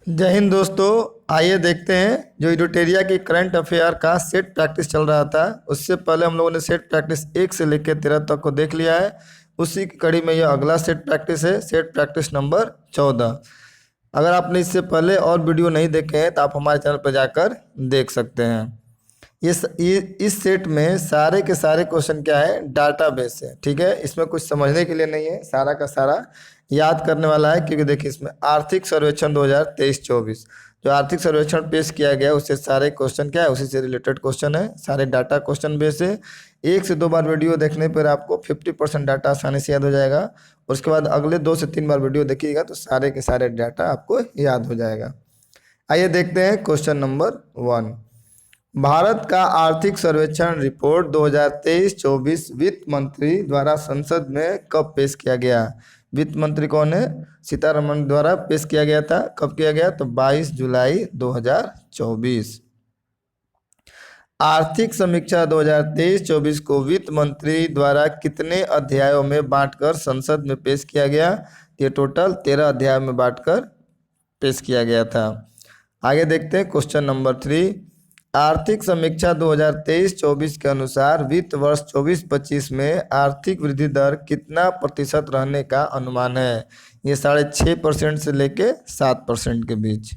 जय हिंद दोस्तों। आइए देखते हैं जो इडोटेरिया की करंट अफेयर का सेट प्रैक्टिस चल रहा था। उससे पहले हम लोगों ने सेट प्रैक्टिस 1 से लेकर 13 तक को देख लिया है। उसी की कड़ी में यह अगला सेट प्रैक्टिस है, सेट प्रैक्टिस नंबर 14। अगर आपने इससे पहले और वीडियो नहीं देखे हैं तो आप हमारे चैनल पर जाकर देख सकते हैं। इस सेट में सारे के सारे क्वेश्चन क्या है, डाटाबेस है। ठीक है, इसमें कुछ समझने के लिए नहीं है, सारा का सारा याद करने वाला है। क्योंकि देखिए इसमें आर्थिक सर्वेक्षण 2023-24 जो आर्थिक सर्वेक्षण पेश किया गया उससे सारे क्वेश्चन क्या है, उसी से रिलेटेड क्वेश्चन है, सारे डाटा क्वेश्चन बेस है। 1 से 2 बार वीडियो देखने पर आपको 50% डाटा आसानी से याद हो जाएगा। उसके बाद अगले 2 से 3 बार वीडियो देखिएगा तो सारे के सारे डाटा आपको याद हो जाएगा। आइए देखते हैं क्वेश्चन नंबर 1। भारत का आर्थिक सर्वेक्षण रिपोर्ट 2023-24 वित्त मंत्री द्वारा संसद में कब पेश किया गया। वित्त मंत्री कौन है? सीतारमण द्वारा पेश किया गया था। कब किया गया? तो 22 जुलाई 2024। आर्थिक समीक्षा 2023-24 को वित्त मंत्री द्वारा कितने अध्यायों में बांटकर संसद में पेश किया गया? ये टोटल 13 अध्याय में बांटकर पेश किया गया था। आगे देखते हैं क्वेश्चन नंबर 3। आर्थिक समीक्षा 2023-24 के अनुसार वित्त वर्ष 24-25 में आर्थिक वृद्धि दर कितना प्रतिशत रहने का अनुमान है? ये 6.5% से लेके 7% के बीच।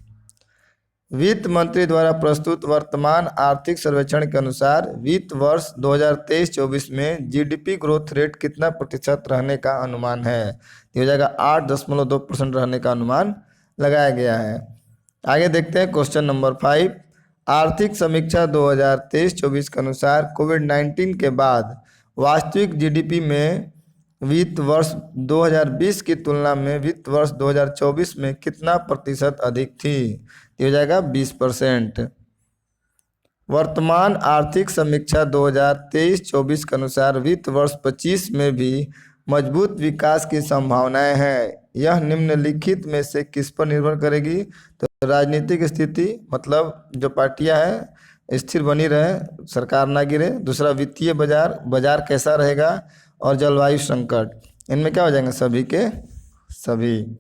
वित्त मंत्री द्वारा प्रस्तुत वर्तमान आर्थिक सर्वेक्षण के अनुसार वित्त वर्ष 2023-24 में जीडीपी ग्रोथ रेट कितना प्रतिशत रहने का अनुमान है? ये हो जाएगा 8.2% रहने का अनुमान लगाया गया है। आगे देखते हैं क्वेश्चन नंबर 5। आर्थिक समीक्षा 2023-24 के अनुसार कोविड-19 के बाद वास्तविक जीडीपी में वित्त वर्ष 2020 की तुलना में वित्त वर्ष 2024 में कितना प्रतिशत अधिक थी? ये हो जाएगा 20%। वर्तमान आर्थिक समीक्षा 2023-24 के अनुसार वित्त वर्ष 25 में भी मजबूत विकास की संभावनाएं हैं। यह निम्नलिखित में से किस पर निर्भर करेगी? तो राजनीतिक स्थिति, मतलब जो पार्टियां हैं स्थिर बनी रहे, सरकार ना गिरे। दूसरा वित्तीय बाजार, बाजार कैसा रहेगा। और जलवायु संकट। इनमें क्या हो जाएंगे? सभी के सभी।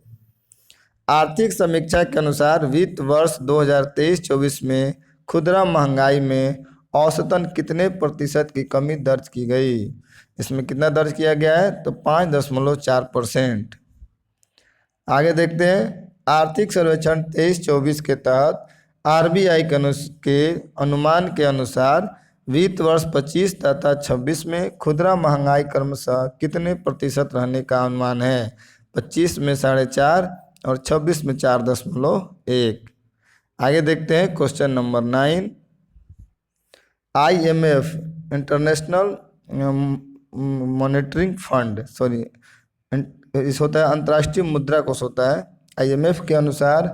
आर्थिक समीक्षा के अनुसार वित्त वर्ष 2023-24 में खुदरा महंगाई में औसतन कितने प्रतिशत की कमी दर्ज की गई? इसमें कितना दर्ज किया गया है? तो 5.4%। आगे देखते हैं। आर्थिक सर्वेक्षण 23-24 के तहत आरबीआई के अनुमान के अनुसार वित्त वर्ष 25 तथा 26 में खुदरा महंगाई क्रमशः कितने प्रतिशत रहने का अनुमान है? 25 में 4.5 और 26 में 4.1। आगे देखते हैं question number 9। IMF international monitoring fund इस होता है अंतर्राष्ट्रीय मुद्रा कोष होता है। IMF के अनुसार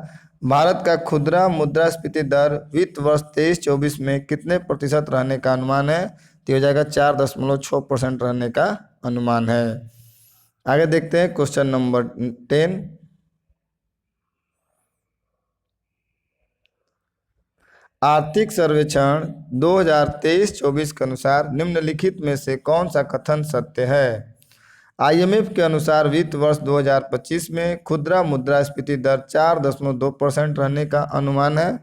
भारत का खुदरा मुद्रास्फीति दर वित्त वर्ष 23-24 में कितने प्रतिशत रहने का अनुमान है? तो हो जाएगा 4.6% रहने का अनुमान है। आगे देखते हैं क्वेश्चन नंबर 10। आर्थिक सर्वेक्षण 2023-24 के अनुसार निम्नलिखित में से कौन सा कथन सत्य है? IMF के अनुसार वित्त वर्ष 2025 में खुदरा मुद्रास्फीति दर 4.2% रहने का अनुमान है।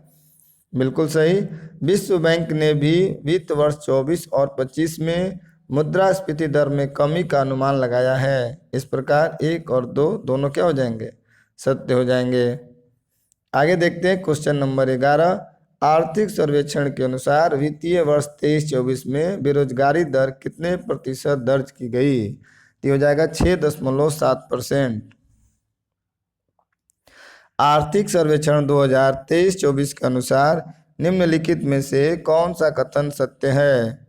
बिल्कुल सही। विश्व बैंक ने भी वित्त वर्ष 24 और 25 में मुद्रास्फीति दर में कमी का अनुमान लगाया है। इस प्रकार 1 और 2 दोनों क्या हो जाएंगे? सत्य हो जाएंगे। आगे देखते हैं क्वेश्चन नंबर 11। आर्थिक सर्वेक्षण के अनुसार वित्तीय वर्ष 23-24 में बेरोजगारी दर कितने प्रतिशत दर्ज की गई? तो हो जाएगा 6.7%। आर्थिक सर्वेक्षण 2023-24 के अनुसार निम्नलिखित में से कौन सा कथन सत्य है?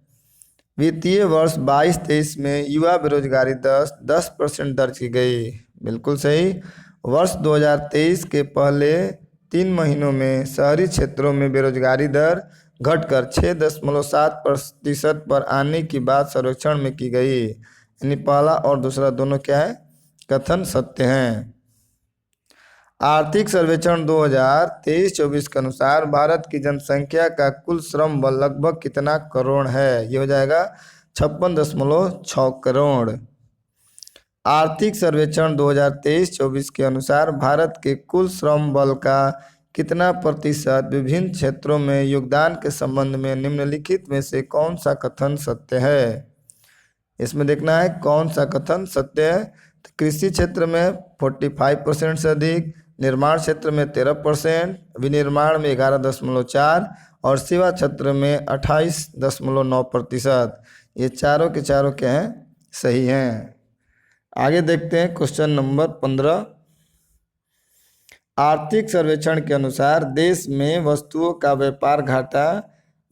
वित्तीय वर्ष 22-23 में युवा बेरोजगारी 10% दर्ज की गई। बिल्कुल सही। वर्ष 2023 के पहले 3 महीनों में शहरी क्षेत्रों में बेरोजगारी दर घटकर 6.7% पर आने की बात सर्वेक्षण में की गई। यानी पहला और दूसरा दोनों क्या है? कथन सत्य हैं। आर्थिक सर्वेक्षण 2023-24 के अनुसार भारत की जनसंख्या का कुल श्रम बल लगभग कितना करोड़ है? ये हो जाएगा 56.6 करोड़। आर्थिक सर्वेक्षण 2023-24 के अनुसार भारत के कुल श्रम बल का कितना प्रतिशत विभिन्न क्षेत्रों में योगदान के संबंध में निम्नलिखित में से कौन सा कथन सत्य है। इसमें देखना है कौन सा कथन सत्य है। तो कृषि क्षेत्र में 45% से अधिक, निर्माण क्षेत्र में 13%, विनिर्माण में 11.4 और सेवा क्षेत्र में 28.9%। ये चारों के चारों क्या हैं, सही हैं। आगे देखते हैं क्वेश्चन नंबर 15। आर्थिक सर्वेक्षण के अनुसार देश में वस्तुओं का व्यापार घाटा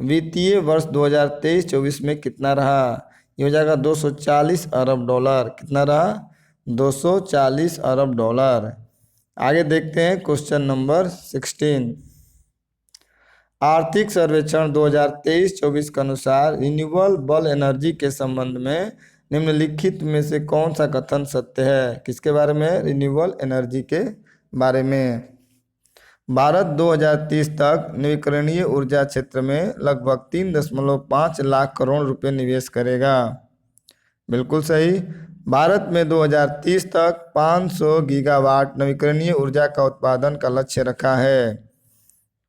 वित्तीय वर्ष 2023-24 में कितना रहा। ये हो जाएगा $240 अरब। कितना रहा, $240 अरब। आगे देखते हैं क्वेश्चन नंबर 16। आर्थिक सर्वेक्षण 2023-24 के अनुसार रिन्यूएबल एनर्जी के संबंध में निम्नलिखित में से कौन सा कथन सत्य है। किसके बारे में, रिन्यूएबल एनर्जी के बारे में। भारत 2030 तक नवीकरणीय ऊर्जा क्षेत्र में लगभग 3.5 लाख करोड़ रुपए निवेश करेगा। बिल्कुल सही। भारत में 2030 तक 500 गीगावाट नवीकरणीय ऊर्जा का उत्पादन का लक्ष्य रखा है।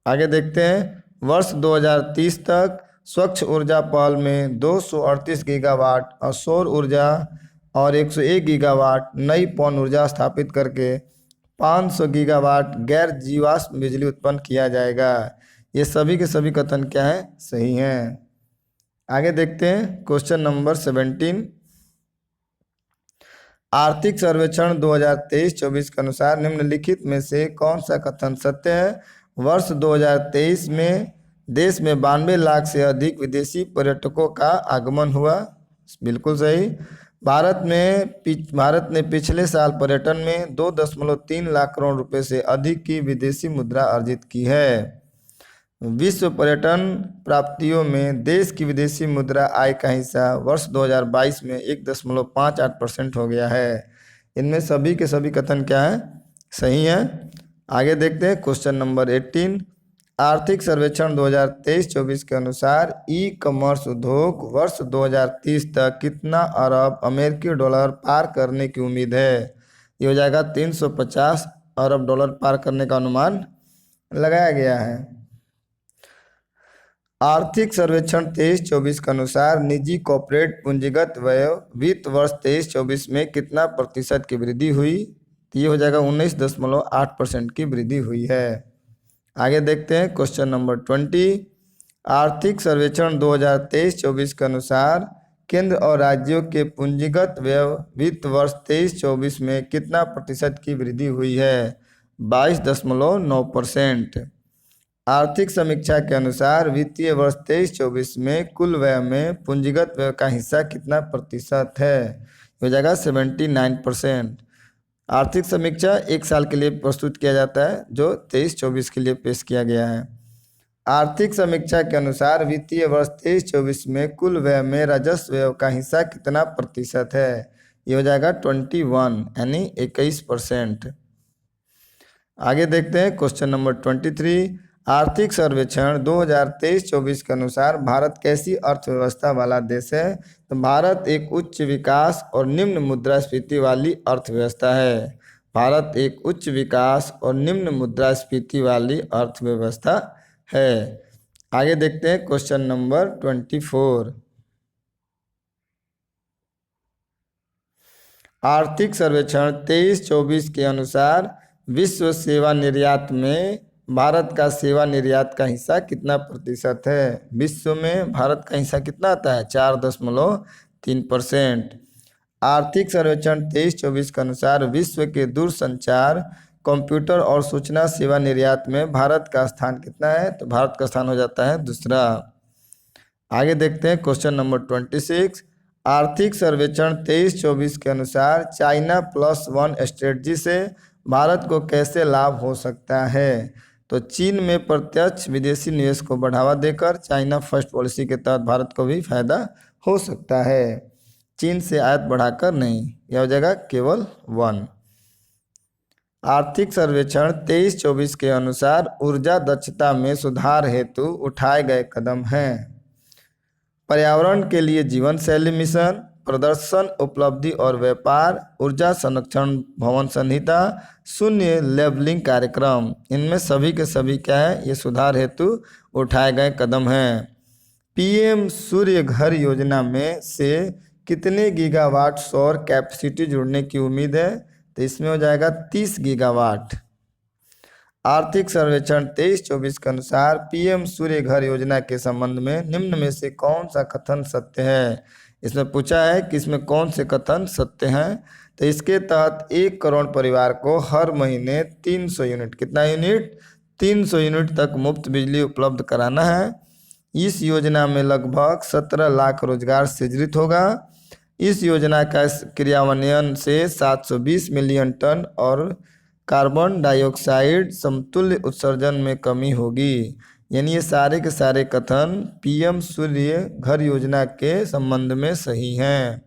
आगे देखते हैं, वर्ष 2030 तक स्वच्छ ऊर्जा पहल में 238 गीगावाट और सौर ऊर्जा और 101 गीगावाट नई पवन ऊर्जा स्थापित करके 500 गीगावाट गैर जीवाश्म बिजली उत्पन्न किया जाएगा। ये सभी के सभी कथन क्या हैं, सही हैं। आगे देखते हैं क्वेश्चन नंबर 17। आर्थिक सर्वेक्षण 2023-24 के अनुसार निम्नलिखित में से कौन सा कथन सत्य है। वर्ष 2023 में देश में 92 लाख से अधिक विदेशी पर्यटकों का आगमन हुआ। बिल्कुल सही। भारत ने पिछले साल पर्यटन में 2.3 लाख करोड़ रुपए से अधिक की विदेशी मुद्रा अर्जित की है। विश्व पर्यटन प्राप्तियों में देश की विदेशी मुद्रा आय का हिस्सा वर्ष 2022 में 1.58% हो गया है। इनमें सभी के सभी कथन क्या है, सही हैं। आगे देखते हैं क्वेश्चन नंबर 18। आर्थिक सर्वेक्षण 2023-24 के अनुसार ई कॉमर्स उद्योग वर्ष 2030 तक कितना अरब अमेरिकी डॉलर पार करने की उम्मीद है। ये हो जाएगा $350 अरब पार करने का अनुमान लगाया गया है। आर्थिक सर्वेक्षण 23-24 के अनुसार निजी कॉर्पोरेट पूंजीगत व्यय वित्त वर्ष 23-24 में कितना प्रतिशत की वृद्धि हुई। ये हो जाएगा 19.8% की वृद्धि हुई है। आगे देखते हैं क्वेश्चन नंबर 20। आर्थिक सर्वेक्षण 2023-24 के अनुसार केंद्र और राज्यों के पूंजीगत व्यय वित्त वर्ष 23-24 में कितना प्रतिशत की वृद्धि हुई है। 22.9%। आर्थिक समीक्षा के अनुसार वित्तीय वर्ष 23-24 में कुल व्यय में पूंजीगत व्यय का हिस्सा कितना प्रतिशत है। हो जाएगा 79%। आर्थिक समीक्षा एक साल के लिए प्रस्तुत किया जाता है, जो 23-24 के लिए पेश किया गया है। आर्थिक समीक्षा के अनुसार वित्तीय वर्ष 23-24 में कुल व्यय में राजस्व व्यय का हिस्सा कितना प्रतिशत है। ये हो जाएगा 21 यानी 21%। आगे देखते हैं क्वेश्चन नंबर 23। आर्थिक सर्वेक्षण 2023-24 के अनुसार भारत कैसी अर्थव्यवस्था वाला देश है। तो भारत एक उच्च विकास और निम्न मुद्रास्फीति वाली अर्थव्यवस्था है। भारत एक उच्च विकास और निम्न मुद्रास्फीति वाली अर्थव्यवस्था है। आगे देखते हैं क्वेश्चन नंबर 24। आर्थिक सर्वेक्षण 23-24 के अनुसार विश्व सेवा निर्यात में भारत का सेवा निर्यात का हिस्सा कितना प्रतिशत है। विश्व में भारत का हिस्सा कितना आता है, 4.3%। आर्थिक सर्वेक्षण 23-24 के अनुसार विश्व के दूरसंचार, कंप्यूटर और सूचना सेवा निर्यात में भारत का स्थान कितना है। तो भारत का स्थान हो जाता है दूसरा। आगे देखते हैं क्वेश्चन नंबर 26। आर्थिक सर्वेक्षण 23-24 के अनुसार चाइना +1 स्ट्रेटजी से भारत को कैसे लाभ हो सकता है। तो चीन में प्रत्यक्ष विदेशी निवेश को बढ़ावा देकर चाइना फर्स्ट पॉलिसी के तहत भारत को भी फायदा हो सकता है, चीन से आयात बढ़ाकर नहीं। यह हो जाएगा केवल 1। आर्थिक सर्वेक्षण 23-24 के अनुसार ऊर्जा दक्षता में सुधार हेतु उठाए गए कदम हैं। पर्यावरण के लिए जीवन शैली मिशन, प्रदर्शन, उपलब्धि और व्यापार, ऊर्जा संरक्षण भवन संहिता, शून्य लेबलिंग कार्यक्रम। इनमें सभी के सभी क्या है, ये सुधार हेतु उठाए गए कदम हैं। पीएम सूर्य घर योजना में से कितने गीगावाट सौर कैपेसिटी जुड़ने की उम्मीद है? तो इसमें हो जाएगा 30 गीगावाट। आर्थिक सर्वेक्षण 23-24 के अनुसार पीएम सूर्य घर योजना के संबंध में निम्न में से कौन सा कथन सत्य है? इसमें पूछा है कि इसमें कौन से कथन सत्य हैं। तो इसके तहत 1 करोड़ परिवार को हर महीने 300 यूनिट, कितना यूनिट? 300 यूनिट तक मुफ्त बिजली उपलब्ध कराना है। इस योजना में लगभग 17 लाख रोजगार सृजित होगा। इस योजना का क्रियान्वयन से 720 मिलियन टन और कार्बन डाइऑक्साइड समतुल्य उत्सर्जन में कमी होगी। यानी ये सारे के सारे कथन पीएम सूर्य घर योजना के संबंध में सही हैं।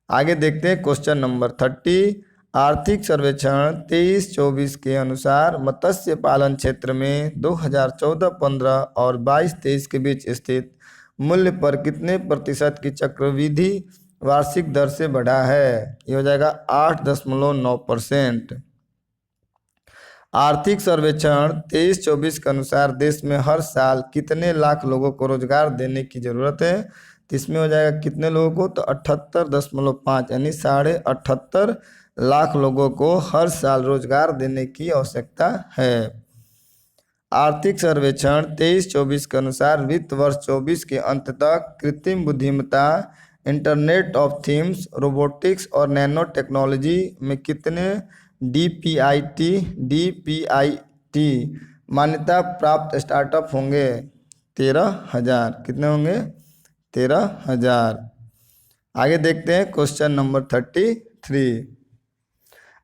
आगे देखते हैं क्वेश्चन नंबर 30। आर्थिक सर्वेक्षण 23-24 के अनुसार मत्स्य पालन क्षेत्र में 2014-15 और 22-23 के बीच स्थित मूल्य पर कितने प्रतिशत की चक्रवृद्धि वार्षिक दर से बढ़ा है? ये हो जाएगा 8.9%। आर्थिक सर्वेक्षण 23-24 के अनुसार देश में हर साल कितने लाख लोगों को रोजगार देने की जरूरत है? तो इसमें हो जाएगा कितने लोगों को? तो 78.5 यानी 78.5 लाख लोगों को हर साल रोजगार देने की आवश्यकता है। आर्थिक सर्वेक्षण 23-24 के अनुसार वित्त वर्ष 24 के अंत तक कृत्रिम बुद्धिमत्ता, इंटरनेट ऑफ थिंग्स, रोबोटिक्स और नैनो टेक्नोलॉजी में कितने डीपीआईटी मान्यता प्राप्त स्टार्टअप होंगे? 13,000। कितने होंगे? 13,000। आगे देखते हैं क्वेश्चन नंबर 33।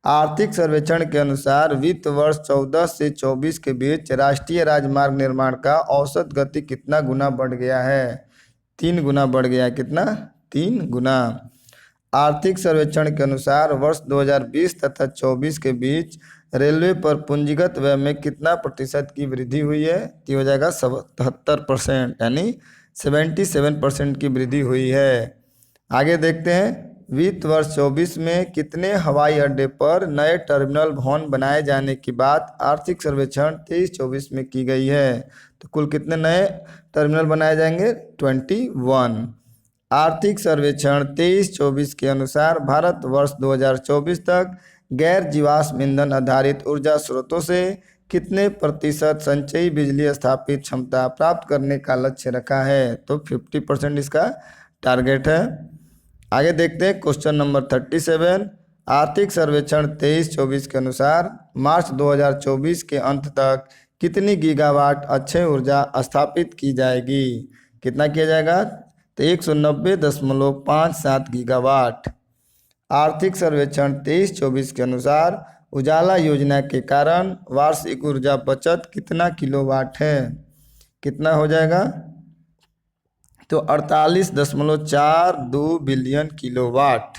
आर्थिक सर्वेक्षण के अनुसार वित्त वर्ष 14 से 24 के बीच राष्ट्रीय राजमार्ग निर्माण का औसत गति कितना गुना बढ़ गया है? 3 गुना बढ़ गया है। कितना? 3 गुना। आर्थिक सर्वेक्षण के अनुसार वर्ष 2020 तथा 24 के बीच रेलवे पर पूंजीगत व्यय में कितना प्रतिशत की वृद्धि हुई है? ये हो जाएगा 77%, यानी 77% की वृद्धि हुई है। आगे देखते हैं वित्त वर्ष 24 में कितने हवाई अड्डे पर नए टर्मिनल भवन बनाए जाने की बात आर्थिक सर्वेक्षण 23-24 में की गई है? तो कुल कितने नए टर्मिनल बनाए जाएंगे? 21। आर्थिक सर्वेक्षण 23-24 के अनुसार भारत वर्ष 2024 तक गैर जीवाश्म ईंधन आधारित ऊर्जा स्रोतों से कितने प्रतिशत संचयी बिजली स्थापित क्षमता प्राप्त करने का लक्ष्य रखा है? तो 50% इसका टारगेट है। आगे देखते हैं क्वेश्चन नंबर 37। आर्थिक सर्वेक्षण 23-24 के अनुसार मार्च 2024 के अंत तक कितनी गीगावाट अक्षय ऊर्जा स्थापित की जाएगी? कितना किया जाएगा? तो 190.57 गीगावाट। आर्थिक सर्वेक्षण 23-24 के अनुसार उजाला योजना के कारण वार्षिक ऊर्जा बचत कितना किलोवाट है? कितना हो जाएगा? तो 48.42 बिलियन किलोवाट।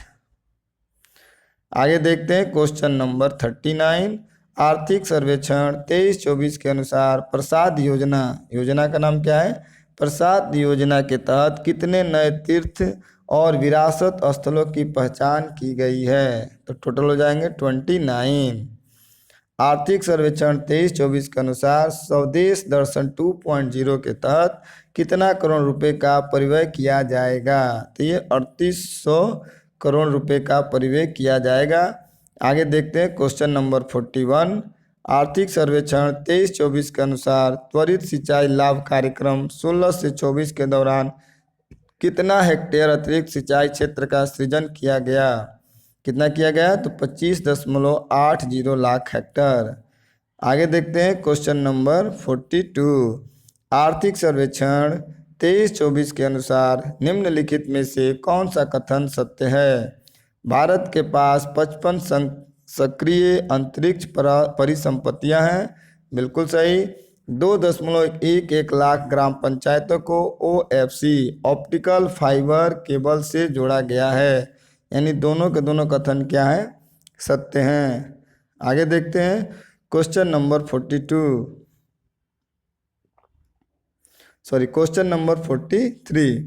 आगे देखते हैं क्वेश्चन नंबर 39। आर्थिक सर्वेक्षण 23-24 के अनुसार प्रसाद योजना का नाम क्या है? प्रसाद योजना के तहत कितने नए तीर्थ और विरासत स्थलों की पहचान की गई है? तो टोटल हो जाएंगे 29। आर्थिक सर्वेक्षण 23-24 के अनुसार स्वदेश दर्शन 2.0 के तहत कितना करोड़ रुपए का परिव्यय किया जाएगा? तो ये 3800 करोड़ रुपए का परिव्यय किया जाएगा। आगे देखते हैं क्वेश्चन नंबर 41। आर्थिक सर्वेक्षण 23-24 के अनुसार त्वरित सिंचाई लाभ कार्यक्रम 16 से 24 के दौरान कितना हेक्टेयर अतिरिक्त सिंचाई क्षेत्र का सृजन किया गया? कितना किया गया? तो 25.80 लाख हेक्टेयर। आगे देखते हैं क्वेश्चन नंबर 42। आर्थिक सर्वेक्षण 23-24 के अनुसार निम्नलिखित में से कौन सा कथन सत्य है? भारत के पास 55 सक्रिय अंतरिक्ष परिसंपत्तियां हैं। बिल्कुल सही। 2.11 लाख ग्राम पंचायतों को OFC ऑप्टिकल फाइबर केबल से जोड़ा गया है। यानी दोनों के दोनों कथन क्या है? सत्य हैं। आगे देखते हैं क्वेश्चन नंबर 43।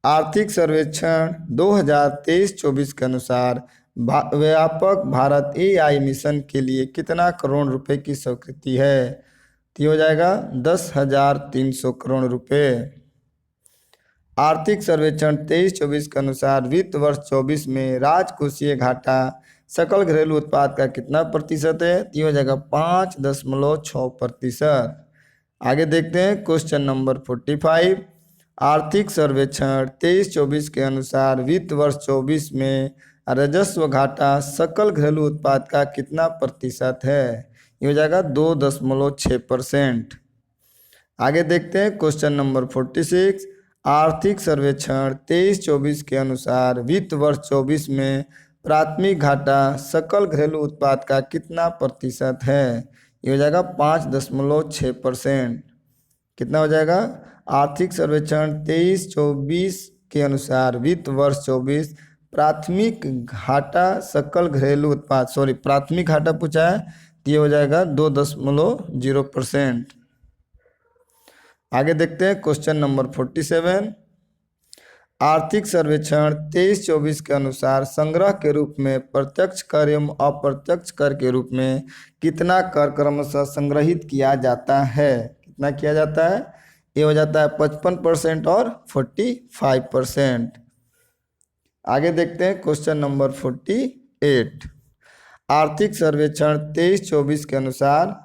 आर्थिक सर्वेक्षण 2023-24 के अनुसार व्यापक भारत एआई मिशन के लिए कितना करोड़ रुपए की स्वीकृति है? तो ये हो जाएगा 10,300 करोड़ रुपए। आर्थिक सर्वेक्षण 23-24 के अनुसार वित्त वर्ष 24 में राजकोषीय घाटा सकल घरेलू उत्पाद का कितना प्रतिशत है? तो ये हो जाएगा 5.6%। आगे देखते हैं क्वेश्चन नंबर 45। आर्थिक सर्वेक्षण 23-24 के अनुसार वित्त वर्ष 24 में राजस्व घाटा सकल घरेलू उत्पाद का कितना प्रतिशत है? ये हो जाएगा 2.6%। आगे देखते हैं क्वेश्चन नंबर 46। आर्थिक सर्वेक्षण 23-24 के अनुसार वित्त वर्ष 24 में प्राथमिक घाटा सकल घरेलू उत्पाद का कितना प्रतिशत है? ये हो जाएगा 5.6%। कितना हो जाएगा? आर्थिक सर्वेक्षण 23-24 के अनुसार वित्त वर्ष 24 प्राथमिक घाटा सकल घरेलू उत्पाद प्राथमिक घाटा पूछा है, तो ये हो जाएगा 2.0%। आगे देखते हैं क्वेश्चन नंबर 47। आर्थिक सर्वेक्षण 23-24 के अनुसार संग्रह के रूप में प्रत्यक्ष कर एवं अप्रत्यक्ष कर के रूप में कितना कर क्रमशः संग्रहित किया जाता है? कितना किया जाता है? ये हो जाता है 55% और 45%। आगे देखते हैं क्वेश्चन नंबर 48। आर्थिक सर्वेक्षण 23-24 के अनुसार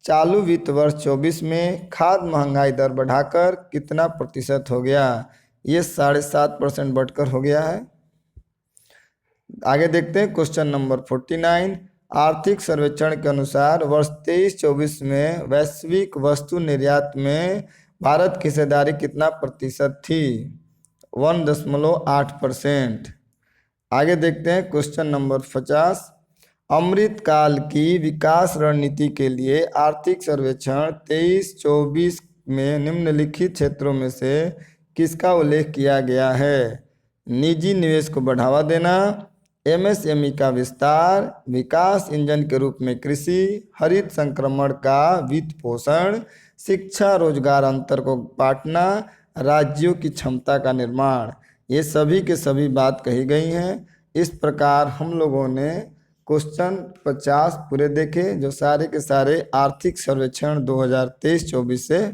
चालू वित्त वर्ष 24 में खाद्य महंगाई दर बढ़ाकर कितना प्रतिशत हो गया? ये 7.5% बढ़कर हो गया है। आगे देखते हैं क्वेश्चन नंबर 49। आर्थिक सर्वेक्षण के अनुसार वर्ष 23-24 में वैश्विक वस्तु निर्यात में भारत की हिस्सेदारी कितना प्रतिशत थी? 1.8%। आगे देखते हैं क्वेश्चन नंबर 50। अमृतकाल की विकास रणनीति के लिए आर्थिक सर्वेक्षण 23-24 में निम्नलिखित क्षेत्रों में से किसका उल्लेख किया गया है? निजी निवेश को बढ़ावा देना, एमएसएमई का विस्तार, विकास इंजन के रूप में कृषि, हरित संक्रमण का वित्त पोषण, शिक्षा रोजगार अंतर को पाटना, राज्यों की क्षमता का निर्माण। ये सभी के सभी बात कही गई हैं। इस प्रकार हम लोगों ने क्वेश्चन 50 पूरे देखे, जो सारे के सारे आर्थिक सर्वेक्षण 2023-24 से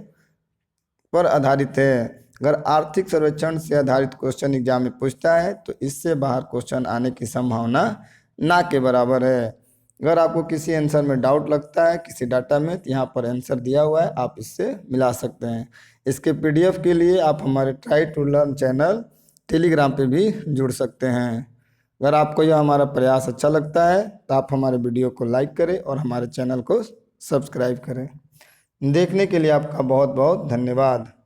पर आधारित है। अगर आर्थिक सर्वेक्षण से आधारित क्वेश्चन एग्जाम में पूछता है तो इससे बाहर क्वेश्चन आने की संभावना ना के बराबर है। अगर आपको किसी आंसर में डाउट लगता है किसी डाटा में, तो यहाँ पर आंसर दिया हुआ है, आप इससे मिला सकते हैं। इसके पीडीएफ के लिए आप हमारे try to learn channel Telegram पे भी जुड़ सकते हैं। अगर आपको यह हमारा प्रयास अच्छा लगता है तो आप हमारे वीडियो को लाइक करें और हमारे चैनल को सब्सक्राइब करें। देखने के लिए आपका बहुत बहुत धन्यवाद।